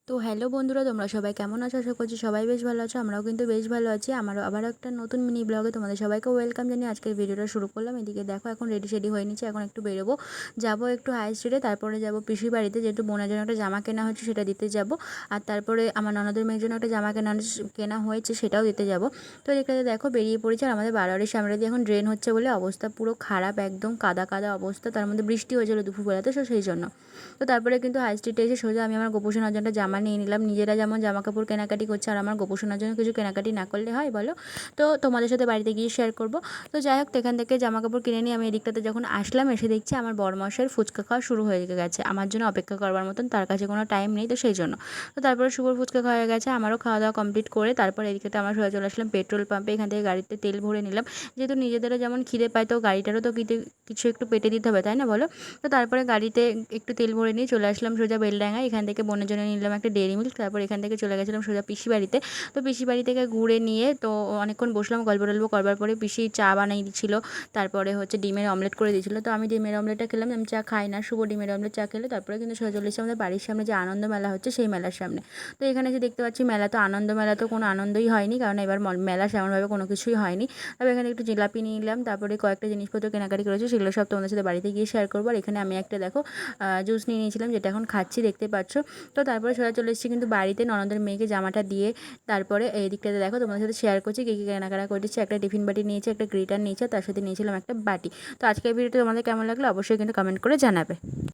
তো হ্যালো বন্ধুরা, তোমরা সবাই কেমন আছো? আশা করছি সবাই বেশ ভালো আছো। আমরাও কিন্তু বেশ ভালো আছি। আমারও আবার একটা নতুন মিনি ব্লগে তোমাদের সবাইকে ওয়েলকাম জানিয়ে আজকের ভিডিওটা শুরু করলাম। এদিকে দেখো, এখন রেডি হয়ে নিচ্ছে। এখন একটু বেরোবো, যাবো একটু হাই স্ট্রিটে, তারপরে যাবো পিসির বাড়িতে, যেহেতু বোনের জন্য একটা জামা কেনা হচ্ছে সেটা দিতে যাব। আর তারপরে আমার ননদের মেয়ের জন্য একটা জামা কেনা হয়েছে, সেটাও দিতে যাব। তো এদিকে দেখো বেরিয়ে পড়েছে। আর আমাদের বাড়ির সামনে দিয়ে এখন ড্রেন হচ্ছে বলে অবস্থা পুরো খারাপ, একদম কাদা কাদা অবস্থা। তার মধ্যে বৃষ্টি হয়েছিল দুপুরবেলাতে, তো সেই জন্য। তো তারপরে কিন্তু হাই স্ট্রিটে এসে সোজা আমি আমার গোপোষণার জন্য জামা নিয়ে নিলাম। নিজেরা যেমন জামা কাপড় কেনাকাটি করছে, আর আমার গোপোষণার জন্য কিছু কেনাকাটি না করলে হয় বলো? তো তোমাদের সাথে বাড়িতে গিয়ে শেয়ার করব। তো যাই হোক, এখান থেকে জামা কাপড় কিনে নিয়ে আমি এদিকটাতে যখন আসলাম, এসে দেখছি আমার বড়মশাইয়ের ফুচকা খাওয়া শুরু হয়ে গেছে। আমার জন্য অপেক্ষা করবার মতন তার কাছে কোনো টাইম নেই, তো সেই জন্য। তো তারপরে শুভর ফুচকা খাওয়া হয়ে গেছে, আমারও খাওয়া দাওয়া কমপ্লিট করে তারপর এদিকে আমরা সোজা চলে আসলাম পেট্রোল পাম্পে। এখান থেকে গাড়িতে তেল ভরে নিলাম, যেহেতু নিজেদেরও যেমন খিদে পায়, তো গাড়িটারও তো কিছু একটু পেটে দিতে হবে, তাই না বলো? তো তারপরে গাড়িতে একটু তেল ভরে নিয়ে চলে আসলাম সোজা বেলডাঙ্গা। এখান থেকে বোনের জন্য নিলাম একটা ডেয়ারি মিল্ক। তারপর এখান থেকে চলে গেছিলাম সোজা পিসি বাড়িতে। তো পিসি বাড়ি থেকে ঘুরে নিয়ে তো অনেকক্ষণ বসলাম, গল্প টল্প করবার পরে পিসি চা বানিয়ে দিচ্ছিল, তারপরে হচ্ছে ডিমের অমলেট করে দিয়েছিলো। তো আমি ডিমের অমলেটটা খেলাম, আমি চা খাই না, শুভ ডিমের অমলেট চা খেলে। তারপরে কিন্তু সোজা চলে এসেছে আমাদের বাড়ির সামনে যে আনন্দ মেলা হচ্ছে, সেই মেলার সামনে। তো এখানে যে দেখতে পাচ্ছি মেলা, তো আনন্দ মেলা তো কোনো আনন্দই হয়নি, কারণ এবার মেলা সেমনভাবে কোনো কিছুই হয়নি। তবে এখানে একটু জিলাপি নিয়ে নিলাম, তারপরে কয়েকটা জিনিসপত্র কেনাকাটি করেছি, সেগুলো সব তোমাদের সাথে বাড়িতে গিয়ে শেয়ার করবো। আর এখানে আমি একটা দেখো জুস নিয়ে নিয়েছিলাম, যেটা এখন খাচ্ছি, দেখতে পাচ্ছ। তো তারপরে সোজা চলে এসেছি কিন্তু বাড়িতে ননদের মেয়েকে জামাটা দিয়ে। তারপরে এই দিকটাতে দেখো তোমাদের সাথে শেয়ার করছি কী কী কেনাকাটা করেছি। একটা টিফিন বাটি নিয়েছি, একটা গ্রিটার নিয়েছি, তার সাথে নিয়েছিলাম একটা বাটি। তো আজকের ভিডিওটা তোমাদের কেমন লাগলো অবশ্যই কিন্তু কমেন্ট করে জানাবে।